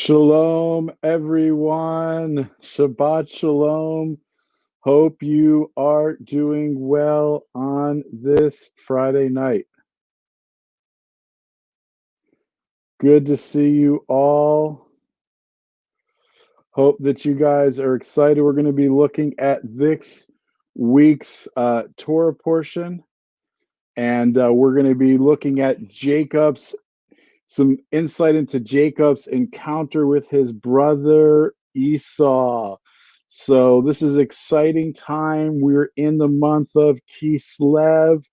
Shalom, everyone. Shabbat Shalom. Hope you are doing well on this Friday night. Good to see you all. Hope that you guys are excited. We're going to be looking at this week's Torah portion, and we're going to be looking at some insight into Jacob's encounter with his brother Esau. So this is exciting time. We're in the month of Kislev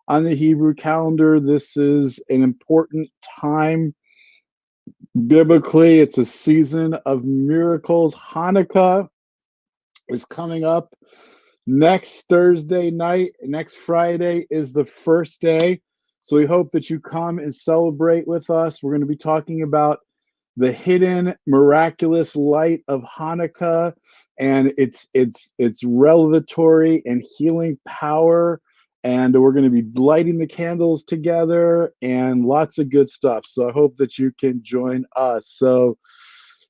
on the Hebrew calendar. This is an important time. Biblically, it's a season of miracles. Hanukkah is coming up next Thursday night. Next Friday is the first day. So we hope that you come and celebrate with us. We're going to be talking about the hidden miraculous light of Hanukkah and its revelatory and healing power. And we're going to be lighting the candles together and lots of good stuff. So I hope that you can join us. So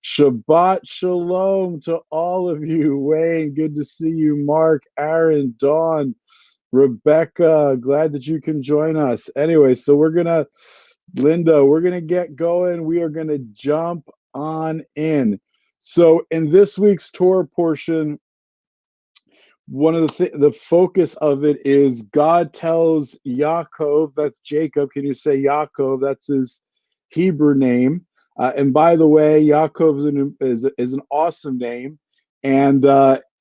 Shabbat Shalom to all of you. Wayne, good to see you. Mark, Aaron, Dawn, Rebecca, glad that you can join us. Anyway, so Linda, we're going to get going. We are going to jump on in. So in this week's Torah portion, one of the focus of it is God tells Yaakov, that's Jacob. Can you say Yaakov? That's his Hebrew name. And by the way, Yaakov is an awesome name. And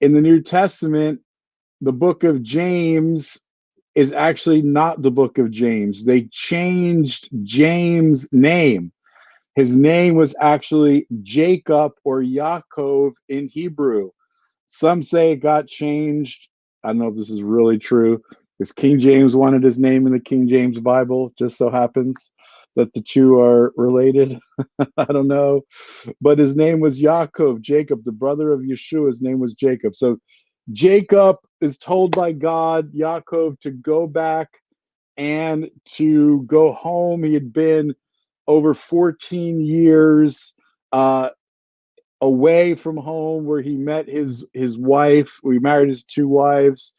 in the New Testament, the book of James is actually not the book of James. They changed James' name. His name was actually Jacob or Yaakov in Hebrew. Some say it got changed. I don't know if this is really true, because King James wanted his name in the King James Bible. Just so happens that the two are related. I don't know. But his name was Yaakov, Jacob, the brother of Yeshua. His name was Jacob. So Jacob is told by God, Yaakov, to go back and to go home. He had been over 14 years away from home, where he met his wife. We married his two wives.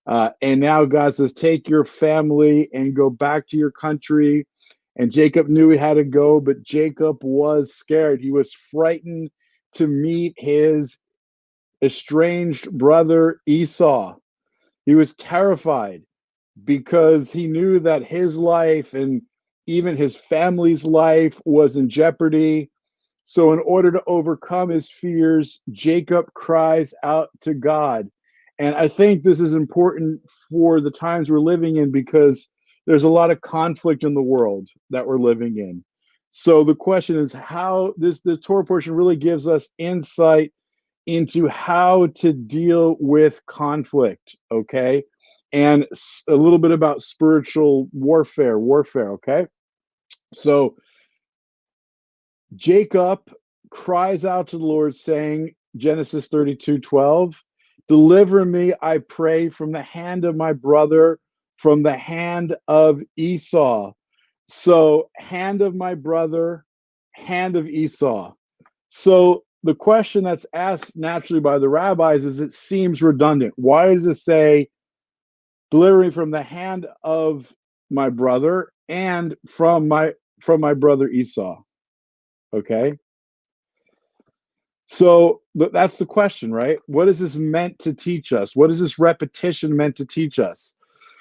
And now God says, take your family and go back to your country. And Jacob knew he had to go, but Jacob was scared. He was frightened to meet his estranged brother Esau. He was terrified because he knew that his life and even his family's life was in jeopardy. So in order to overcome his fears, Jacob cries out to God. And I think this is important for the times we're living in, because there's a lot of conflict in the world that we're living in. So the question is how this Torah portion really gives us insight into how to deal with conflict, okay? And a little bit about spiritual warfare, okay? So Jacob cries out to the Lord, saying, Genesis 32:12, deliver me, I pray, from the hand of my brother, from the hand of Esau. So, hand of my brother, hand of Esau. So, the question that's asked naturally by the rabbis is, it seems redundant. Why does it say, deliver me from the hand of my brother and from my brother Esau? Okay. So that's the question, right? What is this meant to teach us? What is this repetition meant to teach us?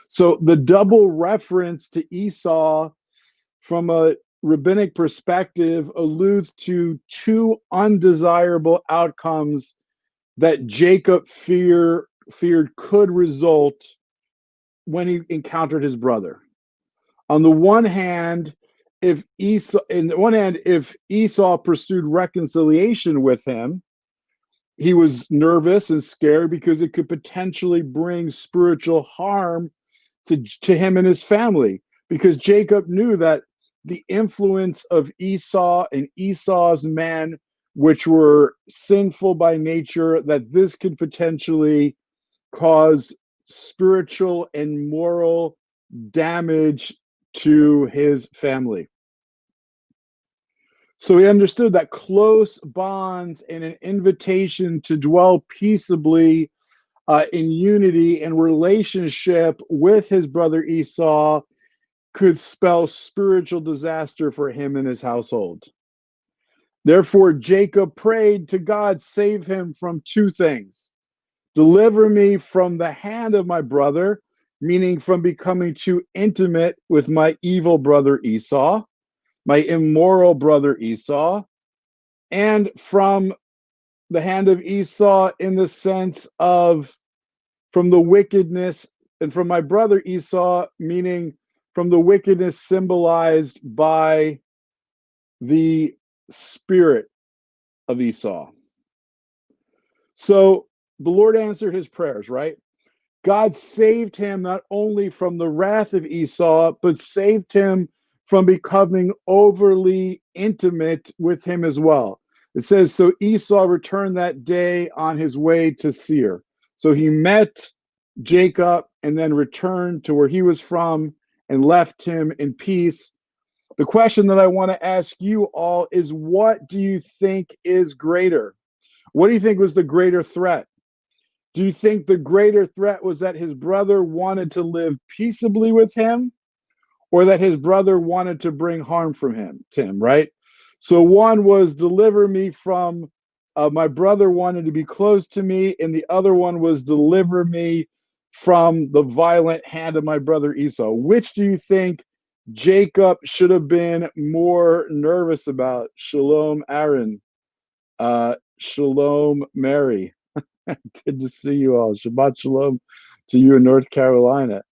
So the double reference to Esau from a rabbinic perspective alludes to two undesirable outcomes that Jacob feared could result when he encountered his brother. On the one hand, if Esau pursued reconciliation with him, he was nervous and scared because it could potentially bring spiritual harm to him and his family. Because Jacob knew that the influence of Esau and Esau's men, which were sinful by nature, that this could potentially cause spiritual and moral damage to his family. So he understood that close bonds and an invitation to dwell peaceably in unity and relationship with his brother Esau could spell spiritual disaster for him and his household. Therefore, Jacob prayed to God, save him from two things. Deliver me from the hand of my brother, meaning from becoming too intimate with my evil brother Esau, my immoral brother Esau, and from the hand of Esau in the sense of from the wickedness, and from my brother Esau, meaning from the wickedness symbolized by the spirit of Esau. So the Lord answered his prayers, right? God saved him not only from the wrath of Esau, but saved him from becoming overly intimate with him as well. It says, so Esau returned that day on his way to Seir. So he met Jacob and then returned to where he was from and left him in peace. The question that I want to ask you all is, what do you think is greater? What do you think was the greater threat? Do you think the greater threat was that his brother wanted to live peaceably with him, or that his brother wanted to bring harm from him, Tim, right? So one was deliver me from my brother wanted to be close to me, and the other one was deliver me from the violent hand of my brother Esau. Which do you think Jacob should have been more nervous about? Shalom, Aaron. Shalom, Mary. Good to see you all. Shabbat shalom to you in North Carolina.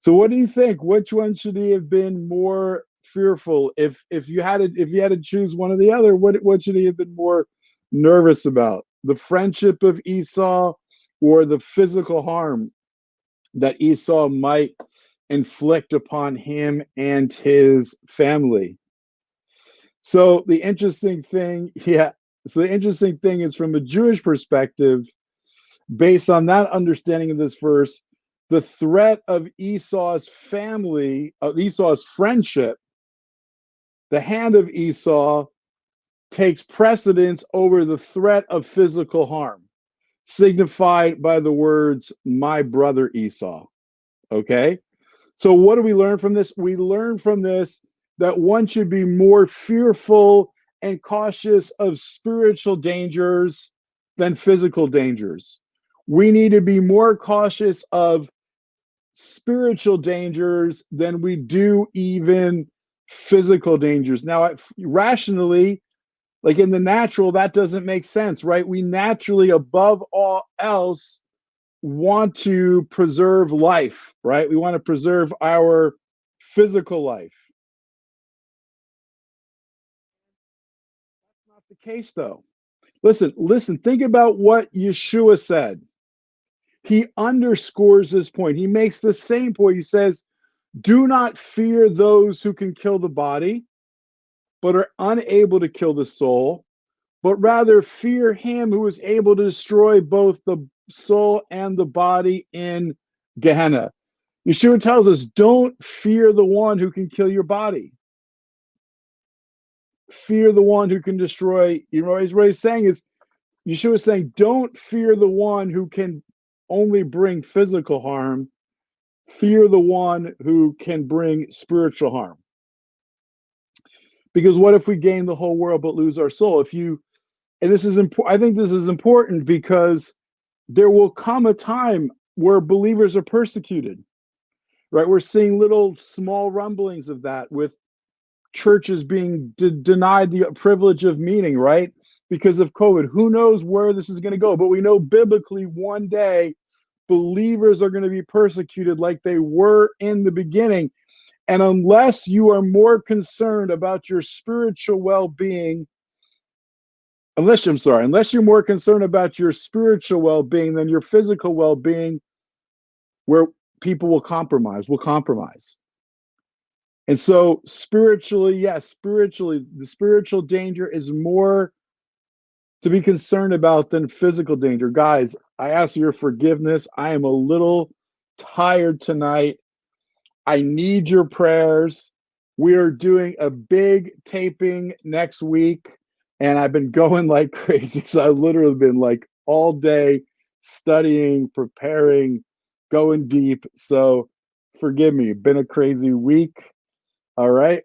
So, what do you think? Which one should he have been more fearful? If you had to choose one or the other, what should he have been more nervous about? The friendship of Esau or the physical harm that Esau might inflict upon him and his family? So the interesting thing, yeah. So the interesting thing is, from a Jewish perspective, based on that understanding of this verse, the threat of Esau's family, of Esau's friendship, the hand of Esau takes precedence over the threat of physical harm, signified by the words, my brother Esau. Okay? So, what do we learn from this? We learn from this that one should be more fearful and cautious of spiritual dangers than physical dangers. We need to be more cautious of spiritual dangers than we do even physical dangers. Now, rationally, like in the natural, that doesn't make sense, right? We naturally, above all else, want to preserve life, right? We want to preserve our physical life. That's not the case, though. Listen, think about what Yeshua said. He underscores this point. He makes the same point. He says, do not fear those who can kill the body, but are unable to kill the soul, but rather fear him who is able to destroy both the soul and the body in Gehenna. Yeshua tells us, don't fear the one who can kill your body. Fear the one who can destroy. You know what he's saying is, Yeshua is saying, don't fear the one who can only bring physical harm. Fear the one who can bring spiritual harm. Because what if we gain the whole world but lose our soul? And this is important. I think this is important because there will come a time where believers are persecuted, right? We're seeing little small rumblings of that, with churches being denied the privilege of meeting, right? Because of COVID. Who knows where this is going to go? But we know biblically one day believers are going to be persecuted like they were in the beginning. And unless you are more concerned about your spiritual well-being, unless you're more concerned about your spiritual well-being than your physical well-being, where people will compromise. And so spiritually, yes, the spiritual danger is more to be concerned about than physical danger. Guys, I ask your forgiveness. I am a little tired tonight. I need your prayers. We are doing a big taping next week, and I've been going like crazy. So I've literally been like all day studying, preparing, going deep. So forgive me, been a crazy week. All right.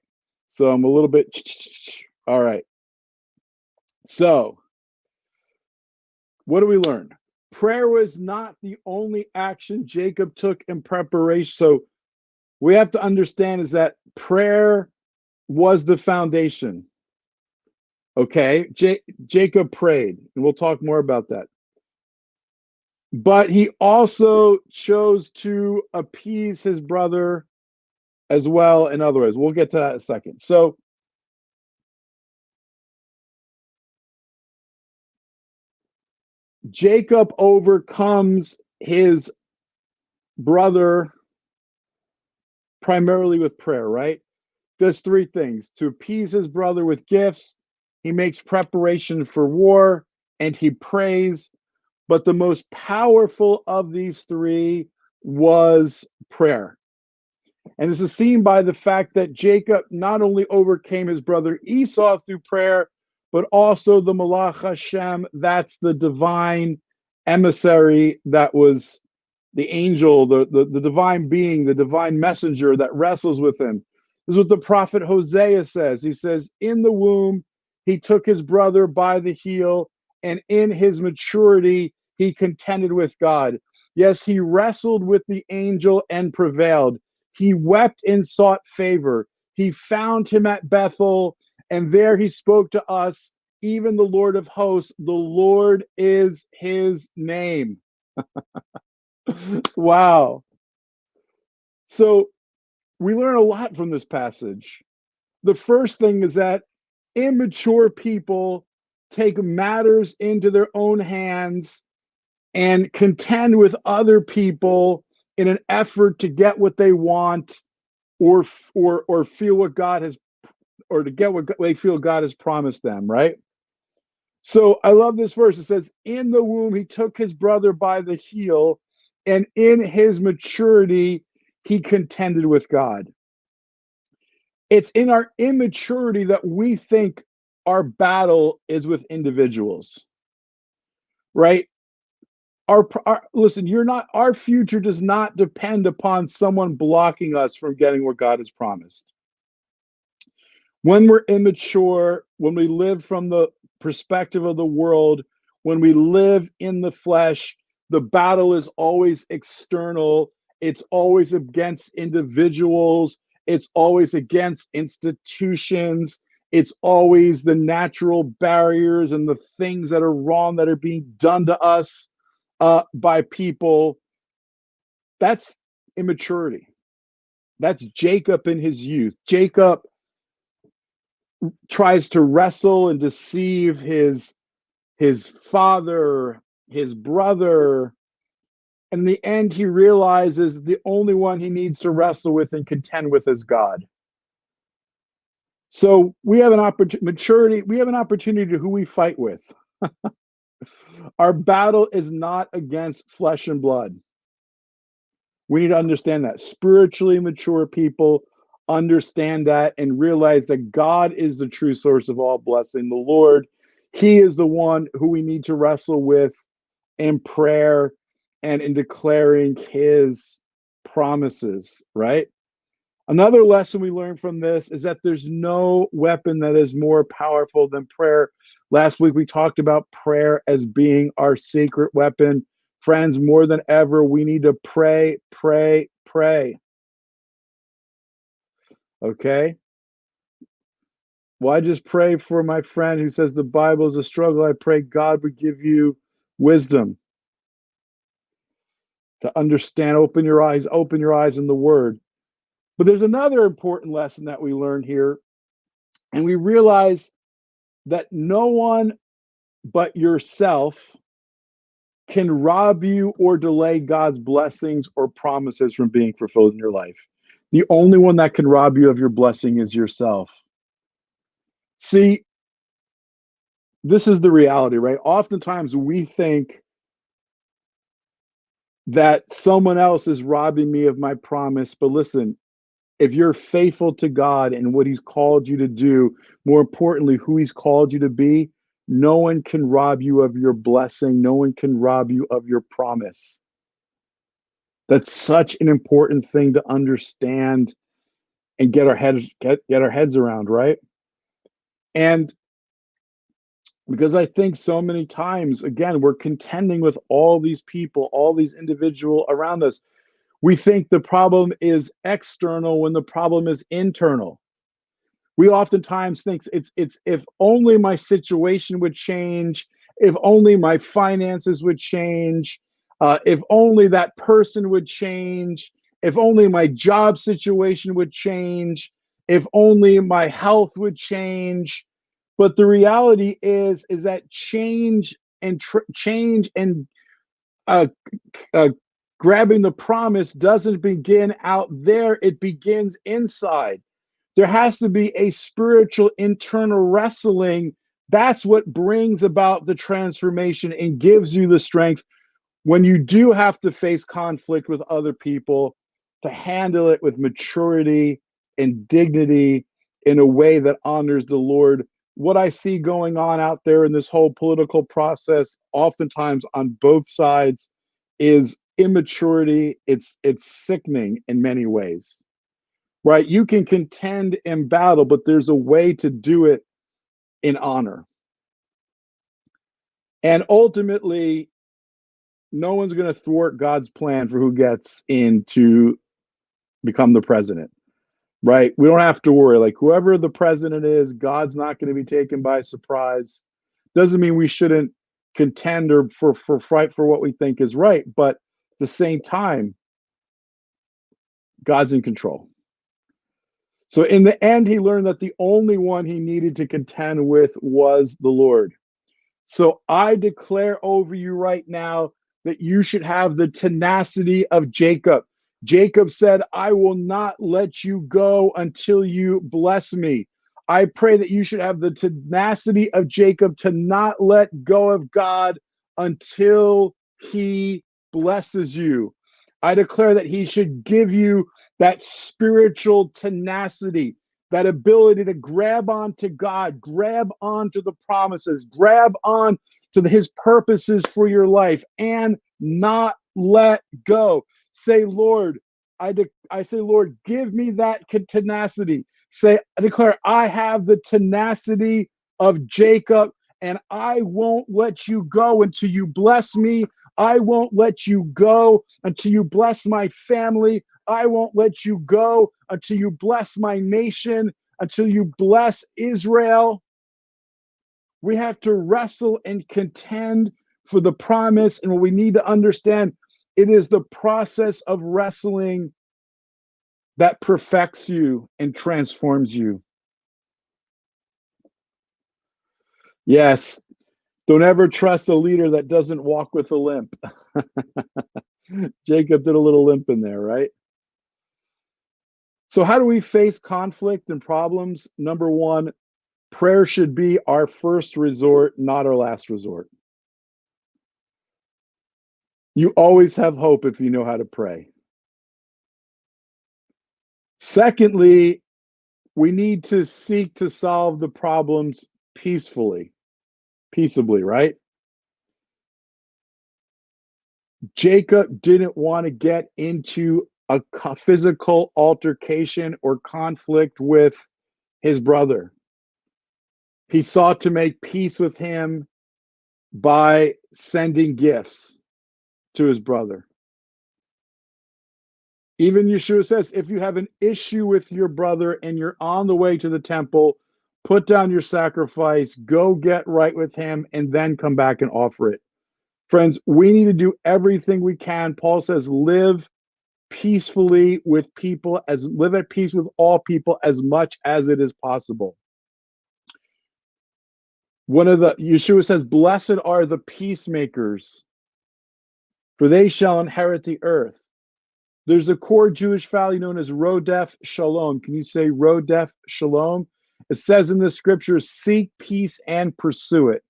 So I'm a little bit. All right. So what do we learn? Prayer was not the only action Jacob took in preparation. So we have to understand is that prayer was the foundation. Okay, Jacob prayed, and we'll talk more about that. But he also chose to appease his brother as well in other ways. We'll get to that in a second. So Jacob overcomes his brother primarily with prayer, right? Does three things: to appease his brother with gifts, he makes preparation for war, and he prays. But the most powerful of these three was prayer. And this is seen by the fact that Jacob not only overcame his brother Esau through prayer, but also the Malach Hashem, that's the divine emissary, that was the angel, the divine being, the divine messenger that wrestles with him. This is what the prophet Hosea says. He says, in the womb, he took his brother by the heel, and in his maturity, he contended with God. Yes, he wrestled with the angel and prevailed. He wept and sought favor. He found him at Bethel, and there he spoke to us, even the Lord of hosts. The Lord is his name. Wow. So we learn a lot from this passage. The first thing is that immature people take matters into their own hands and contend with other people in an effort to get what they want, or feel what God has, or to get what they feel God has promised them, right? So I love this verse. It says, in the womb, he took his brother by the heel, and in his maturity, he contended with God. It's in our immaturity that we think our battle is with individuals, right? Listen, our future does not depend upon someone blocking us from getting what God has promised. When we're immature, when we live from the perspective of the world, when we live in the flesh, the battle is always external. It's always against individuals. It's always against institutions. It's always the natural barriers and the things that are wrong that are being done to us by people. That's immaturity. That's Jacob in his youth. Jacob tries to wrestle and deceive his father, his brother. In the end, he realizes the only one he needs to wrestle with and contend with is God. So we have an opportunity. We have an opportunity to who we fight with. Our battle is not against flesh and blood. We need to understand that. Spiritually mature people understand that and realize that God is the true source of all blessing. The Lord, he is the one who we need to wrestle with in prayer and in declaring his promises, right? Another lesson we learn from this is that there's no weapon that is more powerful than prayer. Last week, we talked about prayer as being our secret weapon. Friends, more than ever, we need to pray, pray, pray. Okay? Well, I just pray for my friend who says the Bible is a struggle. I pray God would give you wisdom to understand. Open your eyes in the word. But there's another important lesson that we learn here, and we realize that no one but yourself can rob you or delay God's blessings or promises from being fulfilled in your life. The only one that can rob you of your blessing is yourself. See, this is the reality, right? Oftentimes we think that someone else is robbing me of my promise, but listen, if you're faithful to God and what he's called you to do, more importantly, who he's called you to be, no one can rob you of your blessing. No one can rob you of your promise. That's such an important thing to understand and get our heads around, right? And because I think so many times, again, we're contending with all these people, all these individuals around us. We think the problem is external when the problem is internal. We oftentimes think it's if only my situation would change, if only my finances would change, if only that person would change, if only my job situation would change, if only my health would change. But the reality is that change and uh, uh, grabbing the promise doesn't begin out there; it begins inside. There has to be a spiritual internal wrestling. That's what brings about the transformation and gives you the strength when you do have to face conflict with other people to handle it with maturity and dignity in a way that honors the Lord. What I see going on out there in this whole political process, oftentimes on both sides, is immaturity. It's sickening in many ways, right? You can contend in battle, but there's a way to do it in honor. And ultimately, no one's going to thwart God's plan for who gets in to become the president, right? We don't have to worry. Like, whoever the president is, God's not going to be taken by surprise. Doesn't mean we shouldn't contend or for fight for what we think is right, but at the same time, God's in control. So in the end, he learned that the only one he needed to contend with was the Lord. So I declare over you right now that you should have the tenacity of Jacob. Jacob said, I will not let you go until you bless me. I pray that you should have the tenacity of Jacob to not let go of God until he blesses you. I declare that he should give you that spiritual tenacity, that ability to grab onto God, grab onto the promises, grab on to his purposes for your life and not let go. Say, Lord, I say, Lord, give me that tenacity. Say, I declare, I have the tenacity of Jacob, and I won't let you go until you bless me. I won't let you go until you bless my family. I won't let you go until you bless my nation, until you bless Israel. We have to wrestle and contend for the promise. And what we need to understand, it is the process of wrestling that perfects you and transforms you. Yes, don't ever trust a leader that doesn't walk with a limp. Jacob did a little limp in there, right? So how do we face conflict and problems? Number one, prayer should be our first resort, not our last resort. You always have hope if you know how to pray. Secondly, we need to seek to solve the problems peacefully, peaceably, right? Jacob didn't want to get into a physical altercation or conflict with his brother. He sought to make peace with him by sending gifts to his brother. Even Yeshua says, if you have an issue with your brother and you're on the way to the temple, put down your sacrifice, go get right with him, and then come back and offer it. Friends, we need to do everything we can. Paul says, live peacefully with people, live at peace with all people as much as it is possible. Yeshua says, blessed are the peacemakers, for they shall inherit the earth. There's a core Jewish value known as Rodef Shalom. Can you say Rodef Shalom? It says in the scriptures, seek peace and pursue it.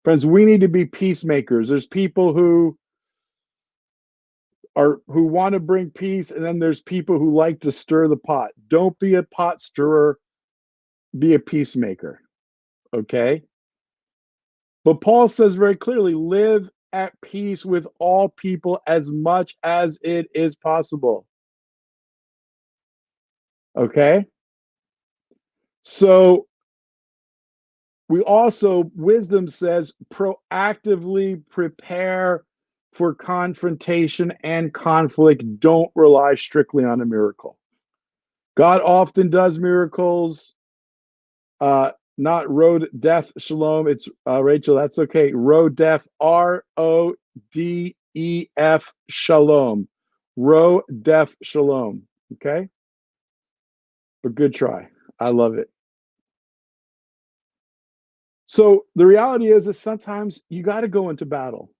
Friends, we need to be peacemakers. There's people who who want to bring peace, and then there's people who like to stir the pot. Don't be a pot stirrer, be a peacemaker. Okay? But Paul says very clearly, live at peace with all people as much as it is possible. Okay? So wisdom says, proactively prepare for confrontation and conflict. Don't rely strictly on a miracle. God often does miracles. Not road death shalom. It's Rachel. That's okay. Road death, RODEF shalom. Row deaf shalom. Okay? But good try. I love it. So the reality is that sometimes you got to go into battle.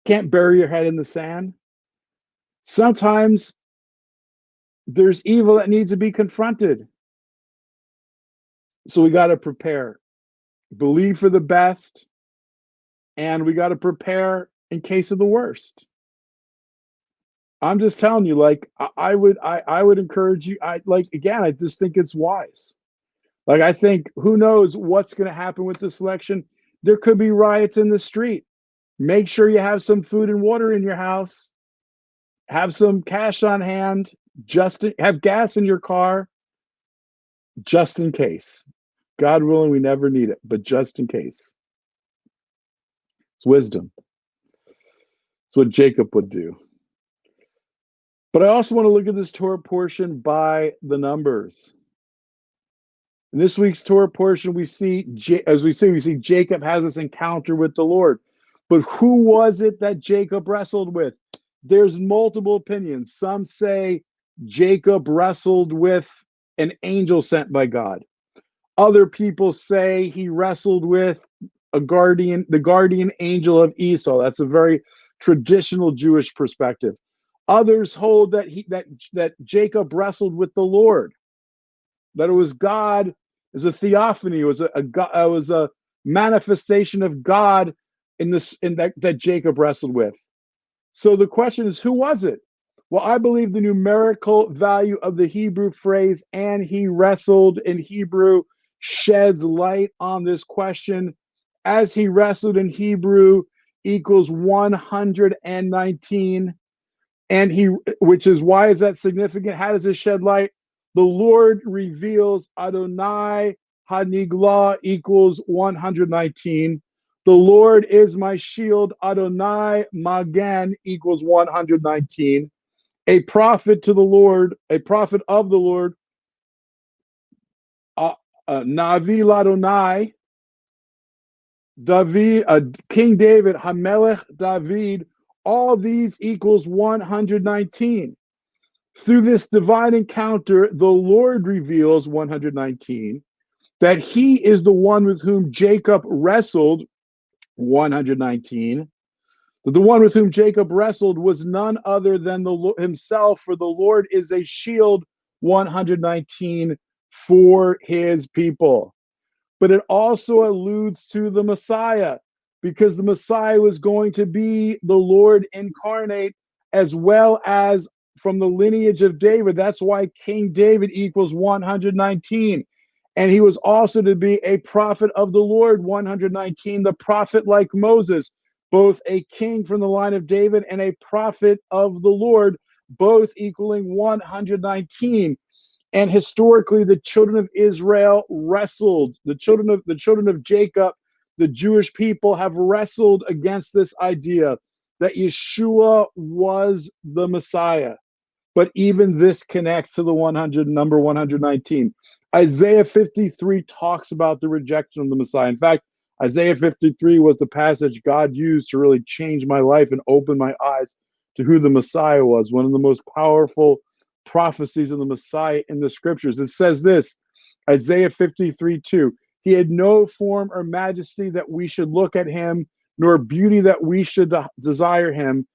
Can't bury your head in the sand. Sometimes there's evil that needs to be confronted. So we got to prepare, believe for the best, and we got to prepare in case of the worst. I'm just telling you, like I would encourage you. I just think it's wise. Like I think who knows what's going to happen with this election? There could be riots in the street. Make sure you have some food and water in your house. Have some cash on hand. Have gas in your car, just in case. God willing, we never need it, but just in case. It's wisdom. It's what Jacob would do. But I also want to look at this Torah portion by the numbers. In this week's Torah portion, we see Jacob has this encounter with the Lord. But who was it that Jacob wrestled with? There's multiple opinions. Some say Jacob wrestled with an angel sent by God. Other people say he wrestled with the guardian angel of Esau. That's a very traditional Jewish perspective. Others hold that Jacob wrestled with the Lord, that it was God, as a theophany, it was a manifestation of God that Jacob wrestled with. So the question is, who was it? Well, I believe the numerical value of the Hebrew phrase "and he wrestled" in Hebrew sheds light on this question. As he wrestled in Hebrew equals 119. Which is, why is that significant? How does it shed light? The Lord reveals Adonai Hanigla equals 119. The Lord is my shield, Adonai Magan equals 119. A prophet of the Lord, Navi Adonai, King David, Hamelech David, all these equals 119. Through this divine encounter, the Lord reveals 119, that he is the one with whom Jacob wrestled, 119. The one with whom Jacob wrestled was none other than himself, for the Lord is a shield, 119, for his people. But it also alludes to the Messiah, because the Messiah was going to be the Lord incarnate, as well as from the lineage of David. That's why King David equals 119. And he was also to be a prophet of the Lord, 119, the prophet like Moses, both a king from the line of David and a prophet of the Lord, both equaling 119. And historically, the children of Israel wrestled. The children of Jacob, the Jewish people, have wrestled against this idea that Yeshua was the Messiah. But even this connects to the number 119. Isaiah 53 talks about the rejection of the Messiah. In fact, Isaiah 53 was the passage God used to really change my life and open my eyes to who the Messiah was. One of the most powerful prophecies of the Messiah in the scriptures. It says this, Isaiah 53:2. He had no form or majesty that we should look at him, nor beauty that we should desire him.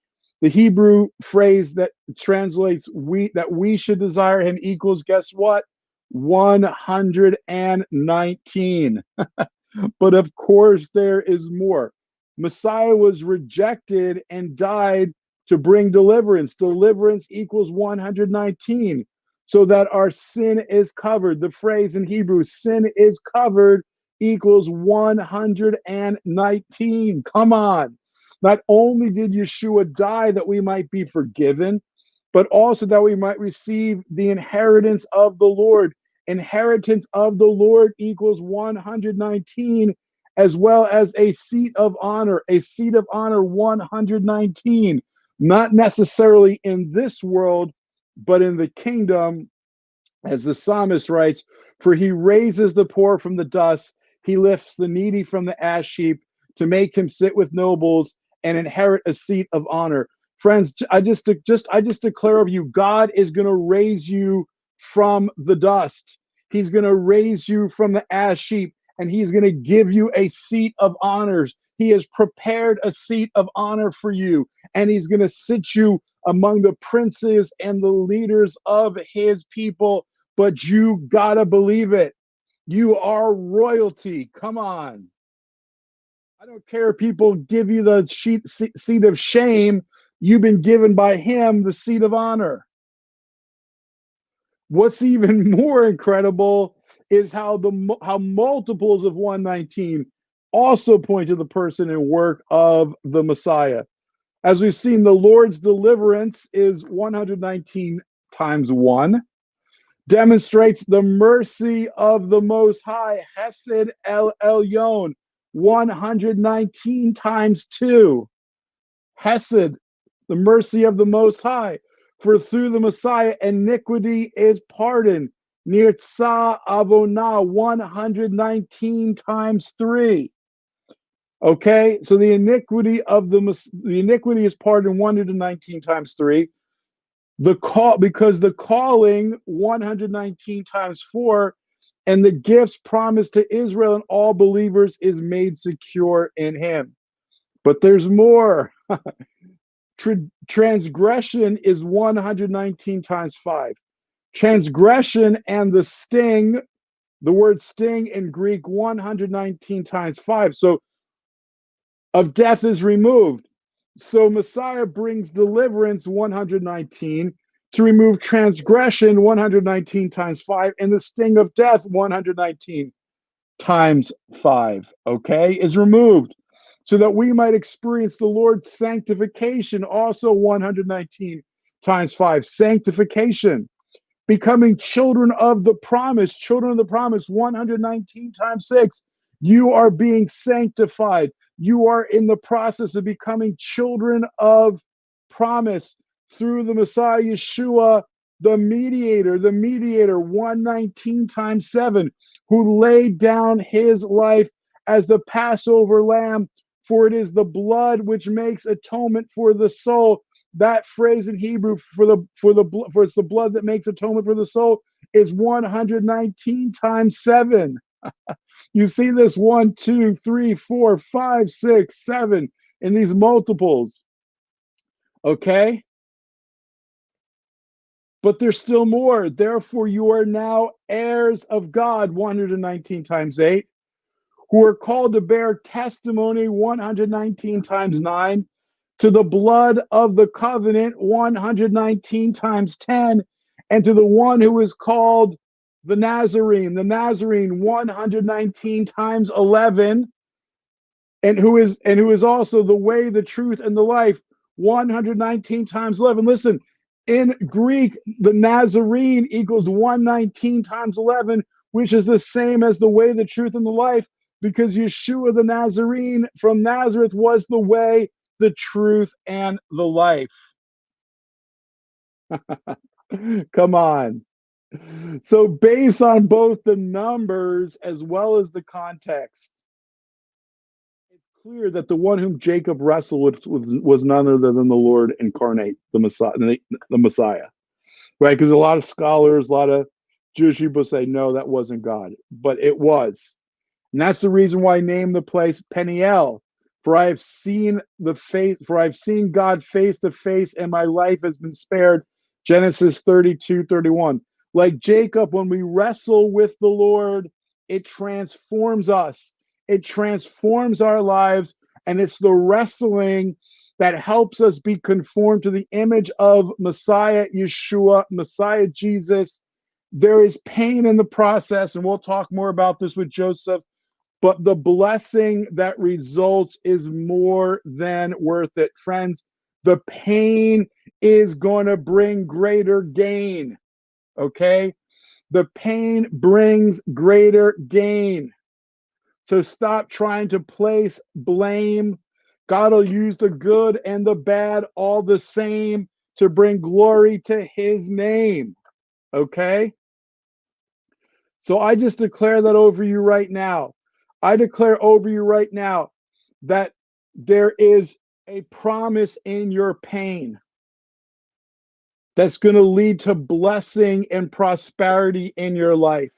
The Hebrew phrase that translates that we should desire him equals, guess what? 119. But of course, there is more. Messiah was rejected and died to bring deliverance. Deliverance equals 119, so that our sin is covered. The phrase in Hebrew, sin is covered, equals 119. Come on. Not only did Yeshua die that we might be forgiven, but also that we might receive the inheritance of the Lord. Inheritance of the Lord equals 119, as well as a seat of honor. A seat of honor, 119. Not necessarily in this world, but in the kingdom, as the psalmist writes, for he raises the poor from the dust, he lifts the needy from the ash heap to make him sit with nobles and inherit a seat of honor. Friends, I just declare of you, God is going to raise you from the dust. He's going to raise you from the ash heap, and he's going to give you a seat of honors. He has prepared a seat of honor for you, and he's going to sit you among the princes and the leaders of his people. But you gotta believe it. You are royalty. Come on. I don't care if people give you the seat of shame. You've been given by him the seat of honor. What's even more incredible is how multiples of 119 also point to the person and work of the Messiah. As we've seen, the Lord's deliverance is 119 times 1. Demonstrates the mercy of the Most High, Hesed El Elyon, 119 times 2. Hesed, the mercy of the Most High. For through the Messiah, iniquity is pardoned. Nirtzah Avonah, 119 times 3. Okay, so the iniquity is pardoned 119 times 3. Because the calling 119 times 4, and the gifts promised to Israel and all believers is made secure in him. But there's more. Transgression is 119 times 5. Transgression and the sting, the word sting in Greek, 119 times 5. So of death is removed. So Messiah brings deliverance 119 to remove transgression 119 times 5, and the sting of death 119 times 5, okay, is removed, so that we might experience the Lord's sanctification also 119 times 5. Sanctification, becoming children of the promise 119 times 6. You are being sanctified. You are in the process of becoming children of promise through the Messiah Yeshua, the mediator 119 times 7, who laid down his life as the Passover lamb, for it is the blood which makes atonement for the soul. That phrase in Hebrew for it's the blood that makes atonement for the soul is 119 times 7. You see this 1, 2, 3, 4, 5, 6, 7 in these multiples. Okay? But there's still more. Therefore, you are now heirs of God, 119 times 8, who are called to bear testimony, 119 times 9, to the blood of the covenant, 119 times 10, and to the one who is called the Nazarene, 119 times 11, and who is also the way, the truth, and the life, 119 times 11. Listen, in Greek, the Nazarene equals 119 times 11, which is the same as the way, the truth, and the life, because Yeshua the Nazarene from Nazareth was the way, the truth, and the life. Come on. So based on both the numbers as well as the context, it's clear that the one whom Jacob wrestled with was none other than the Lord incarnate, the Messiah, right? Because a lot of scholars, a lot of Jewish people say, no, that wasn't God, but it was. And that's the reason why I named the place Peniel. For I have seen God face to face, and my life has been spared. Genesis 32:31. Like Jacob, when we wrestle with the Lord, it transforms us. It transforms our lives, and it's the wrestling that helps us be conformed to the image of Messiah Yeshua, Messiah Jesus. There is pain in the process, and we'll talk more about this with Joseph, but the blessing that results is more than worth it. Friends, the pain is going to bring greater gain, okay? The pain brings greater gain. So stop trying to place blame. God will use the good and the bad all the same to bring glory to his name, okay? So I just declare that over you right now. I declare over you right now that there is a promise in your pain that's going to lead to blessing and prosperity in your life.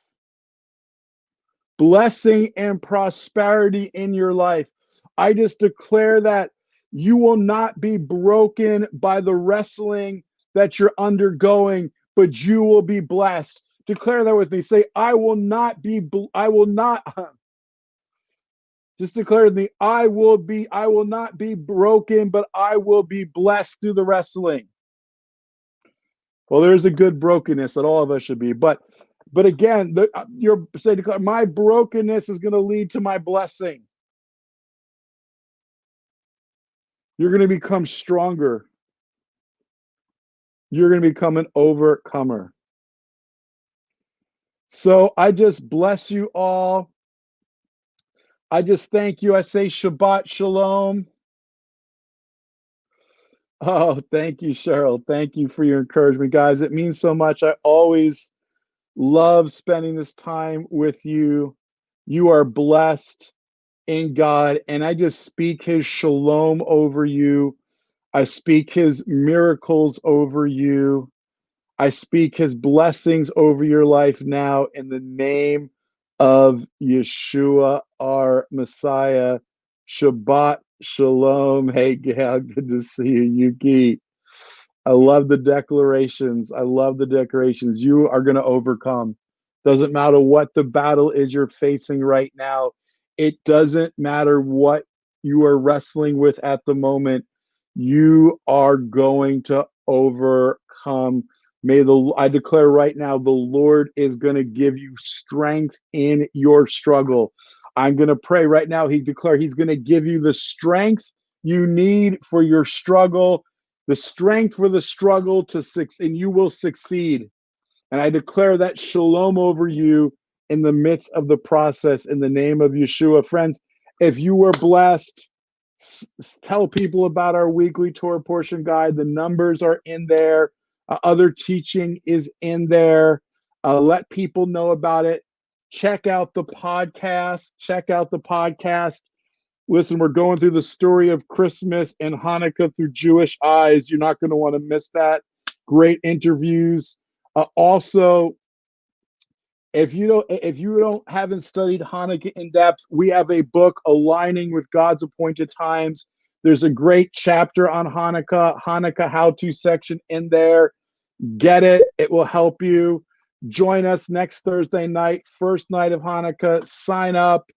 Blessing and prosperity in your life. I just declare that you will not be broken by the wrestling that you're undergoing, but you will be blessed. Declare that with me. Say, I will not be, just declare with me, I will not be broken, but I will be blessed through the wrestling. Well, there's a good brokenness that all of us should be, but again, declare, my brokenness is going to lead to my blessing. You're going to become stronger. You're going to become an overcomer. So I just bless you all. I just thank you. I say Shabbat Shalom. Oh, thank you, Cheryl. Thank you for your encouragement, guys. It means so much. I always love spending this time with you. You are blessed in God, and I just speak his shalom over you. I speak his miracles over you. I speak his blessings over your life now in the name of Yeshua, our Messiah. Shabbat Shalom. Hey, Gail, good to see you. Yuki, I love the declarations. I love the declarations. You are going to overcome. Doesn't matter what the battle is you're facing right now. It doesn't matter what you are wrestling with at the moment. You are going to overcome. I declare right now, the Lord is going to give you strength in your struggle. I'm going to pray right now. He's going to give you the strength you need for your struggle, the strength for the struggle to succeed, and you will succeed. And I declare that shalom over you in the midst of the process in the name of Yeshua. Friends, if you were blessed, tell people about our weekly Torah portion guide. The numbers are in there. Other teaching is in there. Let people know about it. Check out the podcast. Listen, we're going through the story of Christmas and Hanukkah through Jewish eyes. You're not going to want to miss that. Great interviews. Also, if you haven't studied Hanukkah in depth, we have a book, Aligning with God's Appointed Times. There's a great chapter on Hanukkah how-to section in there. Get it. It will help you. Join us next Thursday night, first night of Hanukkah. Sign up.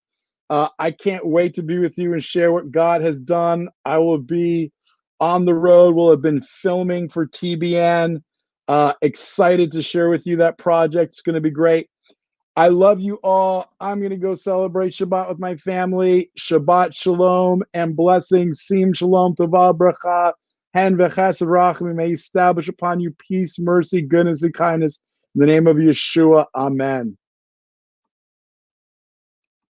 I can't wait to be with you and share what God has done. I will be on the road. We'll have been filming for TBN. Excited to share with you that project. It's going to be great. I love you all. I'm going to go celebrate Shabbat with my family. Shabbat Shalom and blessings. Sim Shalom Tova Bracha. Hen v'chesed rachmi. May he establish upon you peace, mercy, goodness, and kindness. In the name of Yeshua, amen.